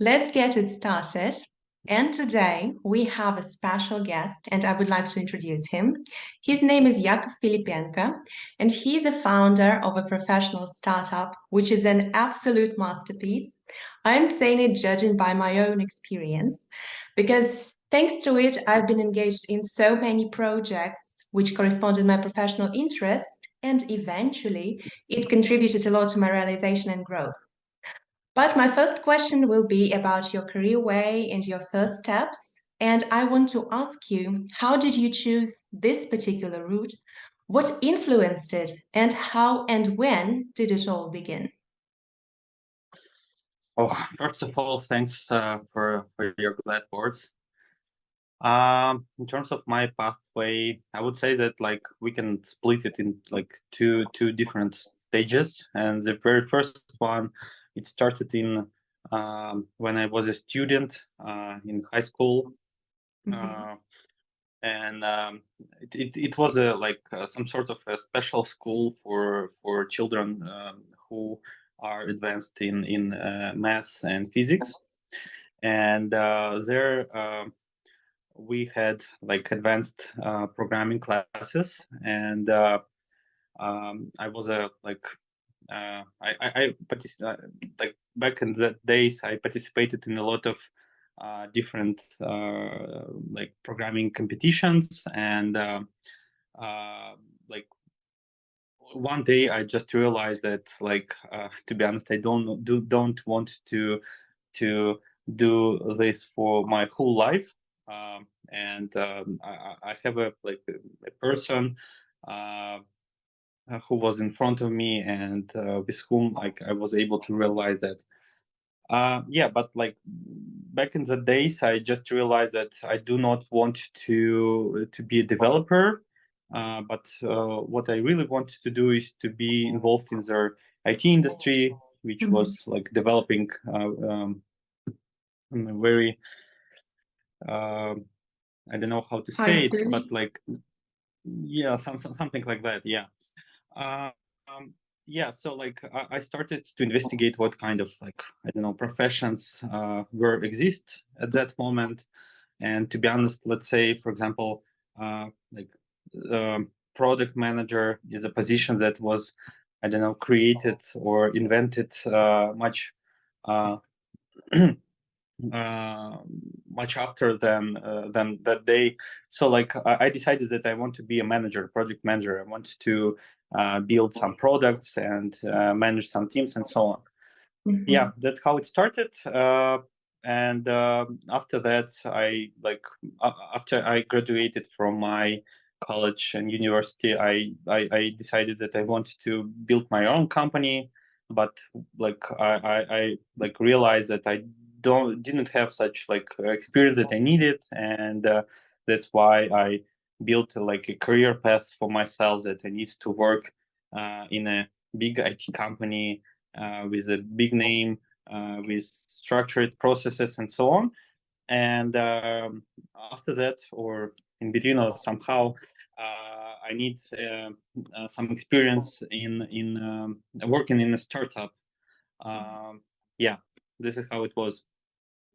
Let's get it started. And today we have a special guest, and I would like to introduce him. His name is Yakov Filippenko, and he's a founder of a professional startup, which is an absolute masterpiece. I'm saying it judging by my own experience, because thanks to it, I've been engaged in so many projects which corresponded my professional interest, and eventually it contributed a lot to my realization and growth. But my first question will be about your career way and your first steps. And I want to ask you, how did you choose this particular route? What influenced it? And how and when did it all begin? Oh, first of all, thanks for your glad words. In terms of my pathway, I would say that like we can split it in like two different stages. And the very first one, it started in when I was a student in high school, Mhm. uh, and it was a like some sort of a special school for children who are advanced in maths and physics, and there we had like advanced programming classes, and I was a like like back in the days I participated in a lot of different like programming competitions, and uh, like one day I just realized that like to be honest, I don't want to do this for my whole life. And I have a like a person uh, who was in front of me, and with whom like I was able to realize that. Yeah, but like back in the days, I just realized that I do not want to be a developer. But what I really wanted to do is to be involved in the IT industry, which Mhm. was like developing in a very uh, I don't know how to say it, Hybrid. but like yeah, something like that. Yeah. Uh, yeah. So like I started to investigate what kind of like I don't know professions were exist at that moment, and to be honest, let's say for example, like product manager is a position that was I don't know created or invented much. Uh, uh, Much after than that day. So like I decided that I want to be a manager, project manager. I want to build some products and manage some teams and so on. Yeah, Mhm. that's how it started. And after that, I like after I graduated from my college and university, I decided that I wanted to build my own company, but like I like realized that I didn't have such like experience that I needed, and that's why I built like a career path for myself that I need to work in a big IT company with a big name, with structured processes and so on. And after that, or in between, or somehow, I need some experience in working in a startup. Um, yeah, this is how it was.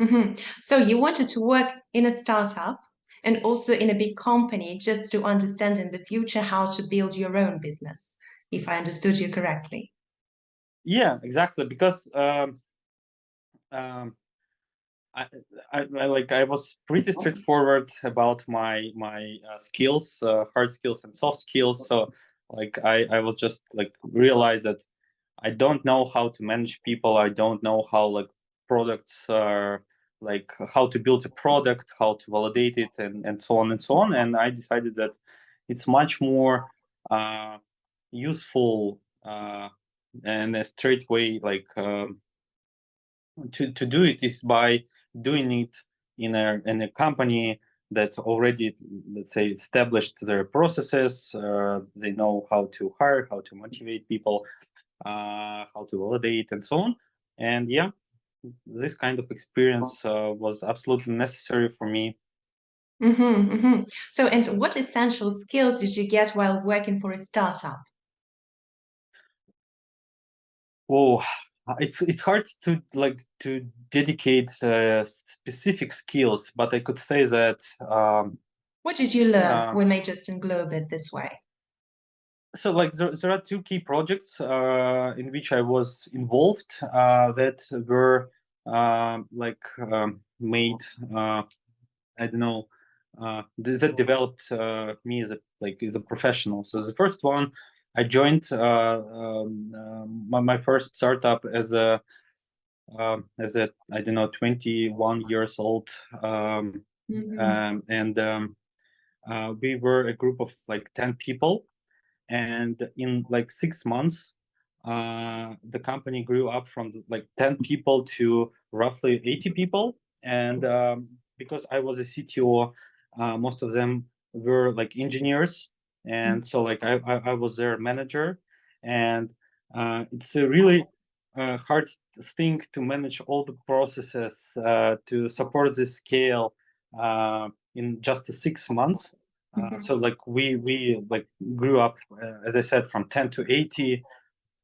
Mhm. So you wanted to work in a startup and also in a big company just to understand in the future how to build your own business, if I understood you correctly. Yeah, exactly. Because um, I, I like I was pretty straightforward about my skills, hard skills and soft skills. So like I was just like realized that I don't know how to manage people. I don't know how like products are like how to build a product, how to validate it, and so on and so on. And I decided that it's much more uh, useful and a straight way like. To do it is by doing it in a company that already, let's say, established their processes. They know how to hire, how to motivate people, how to validate, and so on. And yeah, this kind of experience was absolutely necessary for me. So, and what essential skills did you get while working for a startup? Oh. It's hard to dedicate specific skills, but I could say that What did you learn? uh, We may just englobe it this way. so like there are two key projects in which I was involved that were made I don't know that developed me as a professional. So the first one, I joined my first startup as a I don't know 21 years old, and we were a group of like 10 people, and in like 6 months the company grew up from like 10 people to roughly 80 people. And because I was a CTO, most of them were like engineers, and so like I was their manager. And it's a really hard thing to manage all the processes to support this scale in just 6 months. So like we like grew up, as I said, from 10 to 80,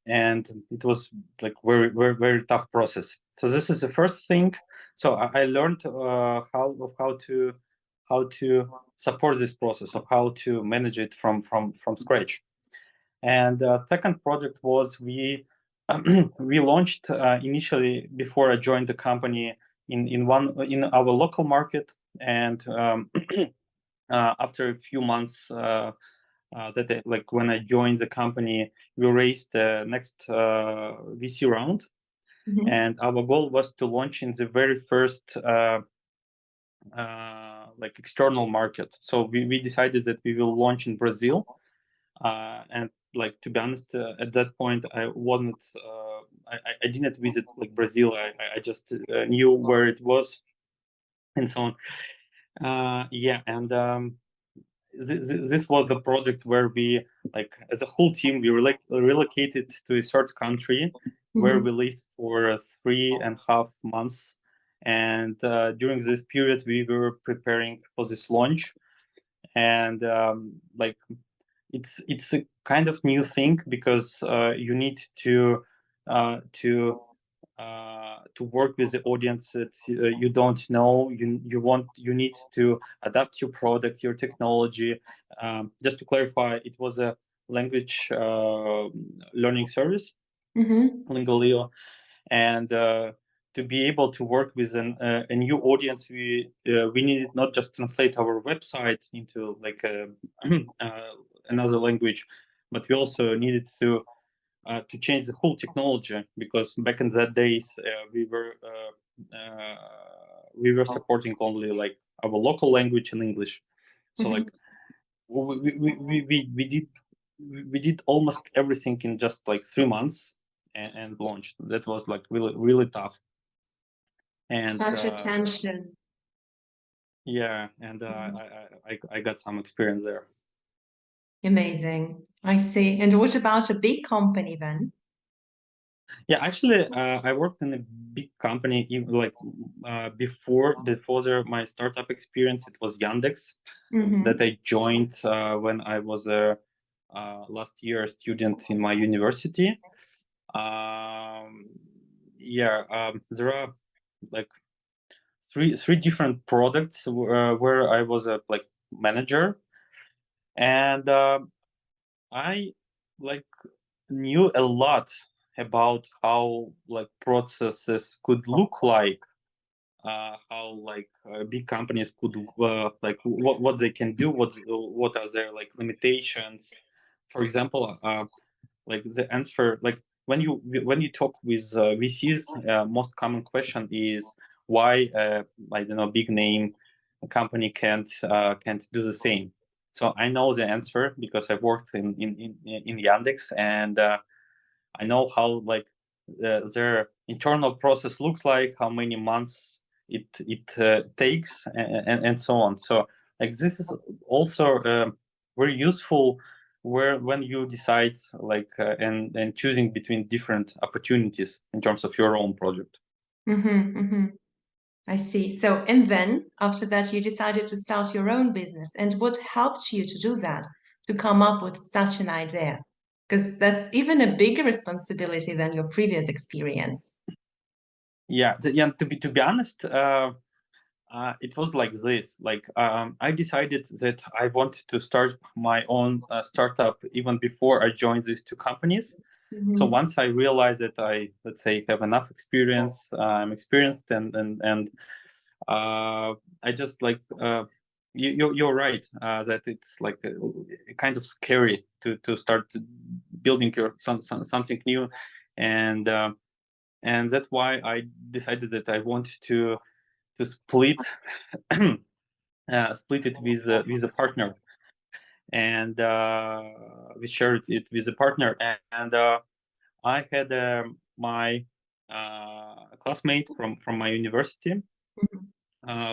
and it was like very tough process. So this is the first thing. So I learned how to support this process, of how to manage it from scratch. And second project was we launched initially, before I joined the company, in our local market. And after a few months like when I joined the company, we raised the next VC round, Mhm. and our goal was to launch in the very first like external market. So we decided that we will launch in Brazil, and like to be honest, at that point I wasn't. I didn't visit like Brazil. I just knew where it was and so on. Yeah, and this was the project where we, like as a whole team, we relocated to a third country where we Mhm. lived for 3.5 months. And during this period we were preparing for this launch. And like it's a kind of new thing, because you need uh, to to work with the audience that you don't know. You need to adapt your product, your technology. Just to clarify, it was a language learning service, Mhm. Lingaleo. And to be able to work with a new audience, we needed not just translate our website into like another language, but we also needed to change the whole technology, because back in that days we were supporting only like our local language and English. So like Mhm. we did almost everything in just like 3 months, and launched. That was like really tough. And Such attention. yeah, and I got some experience there. Amazing. I see. And what about a big company then? Yeah, actually, I worked in a big company. Like before my startup experience, it was Yandex that Mhm. I joined when I was a last year student in my university. Um, yeah, there are like three different products where I was a like manager. And I like knew a lot about how like processes could look like, how like big companies could like what they can do, what are their like limitations. For example, like the answer, like when you talk with VCs, most common question is why I don't know, big name company can't do the same. So I know the answer because I've worked in Yandex, and I know how like their internal process looks like, how many months it takes, and so on. So like this is also very useful where when you decide like and choosing between different opportunities in terms of your own project. Mhm. Mhm. I see. So, and then after that, you decided to start your own business. And what helped you to do that, to come up with such an idea? Because that's even a bigger responsibility than your previous experience. Yeah, to be honest, it was like this. Like I decided that I wanted to start my own startup even before I joined these two companies. So Mm-hmm. once I realized that I, let's say, have enough experience, I'm experienced, and I just like you're right that it's like kind of scary to start building your something new, and that's why I decided that I wanted to split split it with a partner, and we shared it with a partner, and I had my classmate from my university.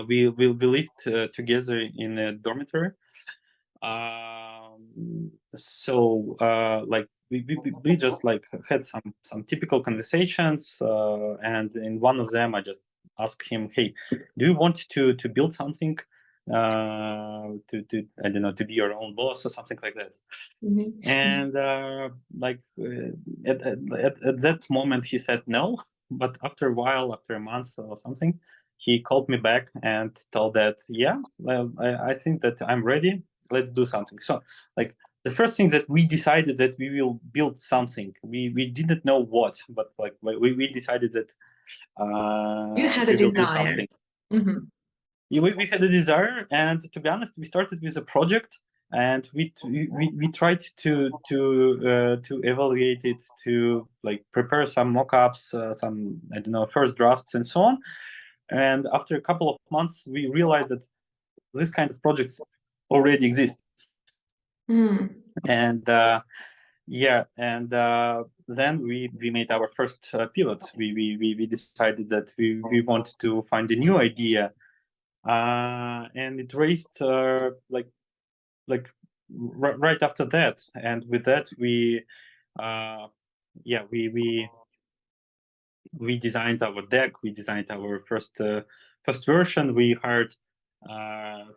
We lived together in a dormitory. So like we just like had some typical conversations, and in one of them I just asked him, "Hey, do you want to build something? To I don't know, to be your own boss or something like that?" Mm-hmm. And like at that moment he said no, but after a while, after a month or something, he called me back and told that, yeah, well, I think that I'm ready, let's do something. So like the first thing that we decided that we will build something, we didn't know what, but like we decided that You had a we will do desire. something. Mm-hmm. We had a desire, and to be honest, we started with a project, and we tried to evaluate it, to like prepare some mock-ups, some, I don't know, first drafts and so on. And after a couple of months we realized that this kind of projects already exists. Mm. And yeah, and then we made our first pivot. We decided that we want to find a new idea, and it raised like right after that. And with that uh, yeah, we designed our deck, we designed our first version, we hired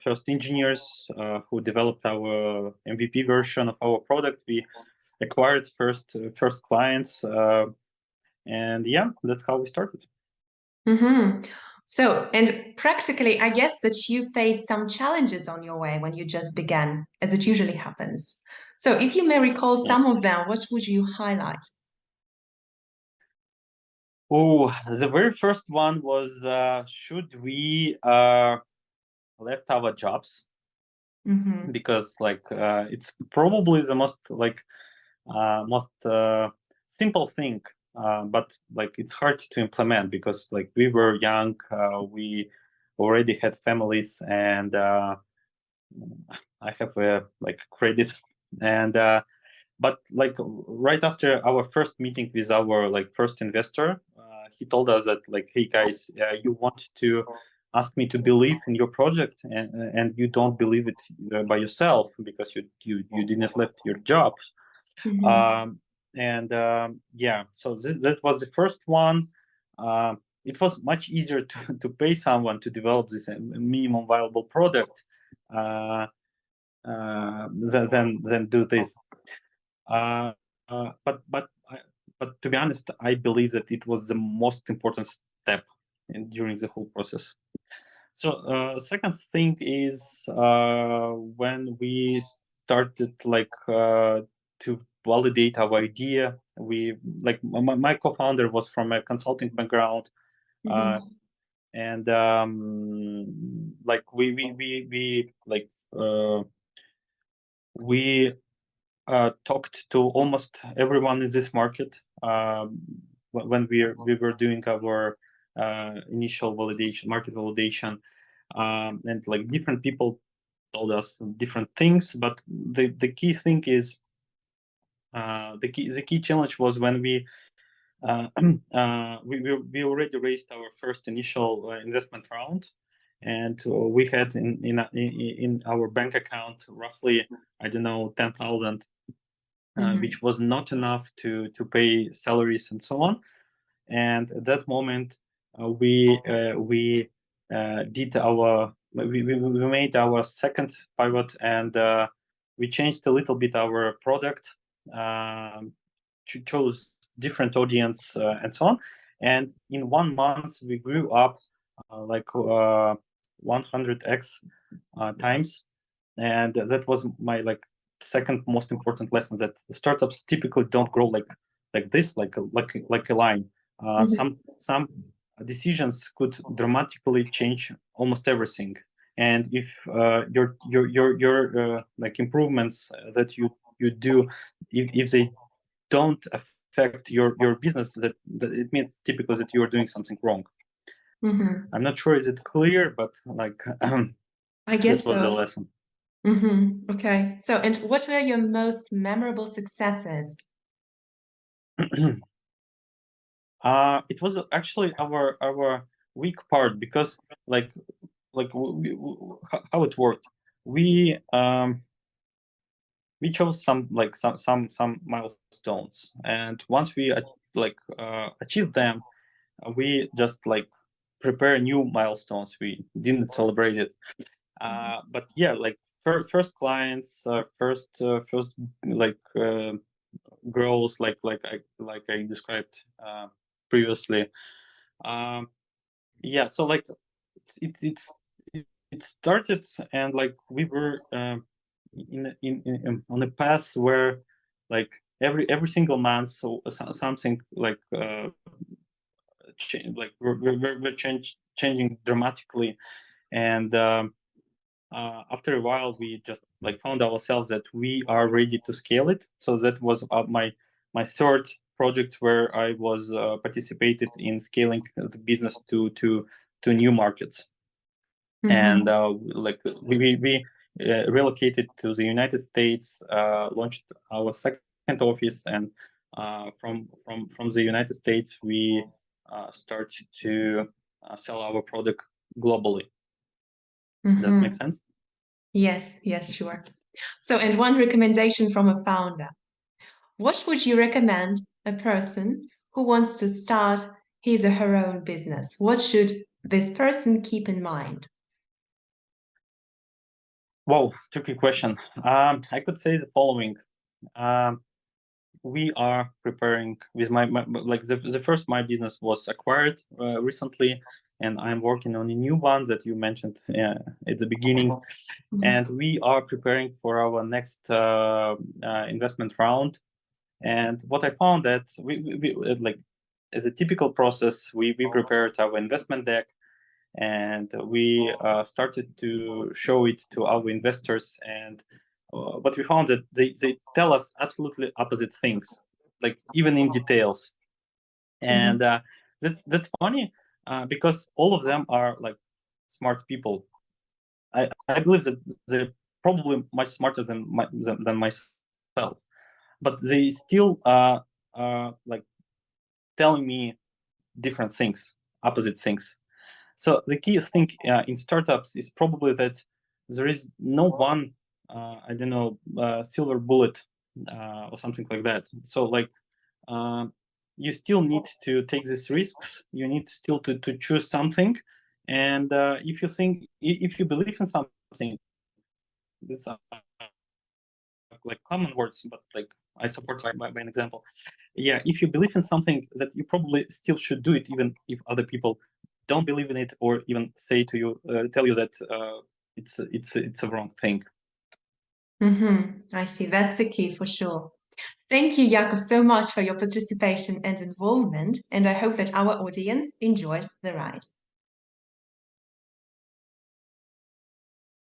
first engineers who developed our MVP version of our product, we acquired first clients, and yeah, that's how we started. Mm-hmm. So, and practically, I guess that you faced some challenges on your way when you just began, as it usually happens. So, if you may recall Yeah. some of them, what would you highlight? Oh, the very first one was, should we left our jobs? Mm-hmm. Because like it's probably the most simple thing, but like it's hard to implement because like we were young, we already had families, and I have a like credit, and but like right after our first meeting with our like first investor, he told us that like, hey guys, you want to ask me to believe in your project, and you don't believe it by yourself because you didn't left your job. Mm-hmm. um, and yeah, so that was the first one. It was much easier to pay someone to develop this minimum viable product, uh, than do this. Uh, but to be honest, I believe that it was the most important step during the whole process. So second thing is when we started like to validate our idea. We like my co-founder was from a consulting background, uh, Mm-hmm. and like we like we talked to almost everyone in this market when we were doing our initial validation, market validation, and like different people told us different things. But the key thing is the key challenge was when we already raised our first initial investment round, and we had in our bank account roughly, I don't know, 10,000, Mm-hmm. which was not enough to pay salaries and so on. And at that moment, we did our we made our second pivot, and we changed a little bit our product. chose different audience and so on. And in 1 month, we grew up like 100x times, and that was my like second most important lesson, that startups typically don't grow like this, like a line. Some decisions could dramatically change almost everything. And if your like improvements that you do, if they don't affect your business, that it means typically that you are doing something wrong. I'm not sure is it clear, but like I guess that was the so. lesson. Okay. So, and what were your most memorable successes? It was actually our weak part, because like how it worked. We chose some milestones, and once we achieved them, we just like prepare new milestones. We didn't celebrate it. But yeah, like first clients, first like growth, like I described previously. Yeah, so like it started, and like we were in on a path where like every single month, so something like like we're changing dramatically. And after a while, we just like found ourselves that we are ready to scale it. So that was my third project, where I was participated in scaling the business to new markets. And like we relocated to the United States, launched our second office, and from the United States, we started to sell our product globally. Does that make sense? Yes, sure. So, and one recommendation from a founder. What would you recommend a person who wants to start his or her own business? What should this person keep in mind? Whoa, tricky question. I could say the following. We are preparing with my like the first my business was acquired recently, and I'm working on a new one that you mentioned at the beginning. And we are preparing for our next investment round. And what I found that we like, as a typical process, we prepared our investment deck, and we started to show it to our investors. And but we found that they tell us absolutely opposite things, like even in details. And that's funny, because all of them are like smart people. I believe that they're probably much smarter than myself, but they still like telling me different things, opposite things. So the key thing in startups is probably that there is no one, I don't know, silver bullet or something like that. So like you still need to take these risks. You need still to choose something. And if you believe in something, it's like common words, but like I support by an example. Yeah, if you believe in something, that you probably still should do it, even if other people don't believe in it, or even say to you, tell you that it's a wrong thing. I see. That's the key for sure. Thank you, Yakov, so much for your participation and involvement, and I hope that our audience enjoyed the ride.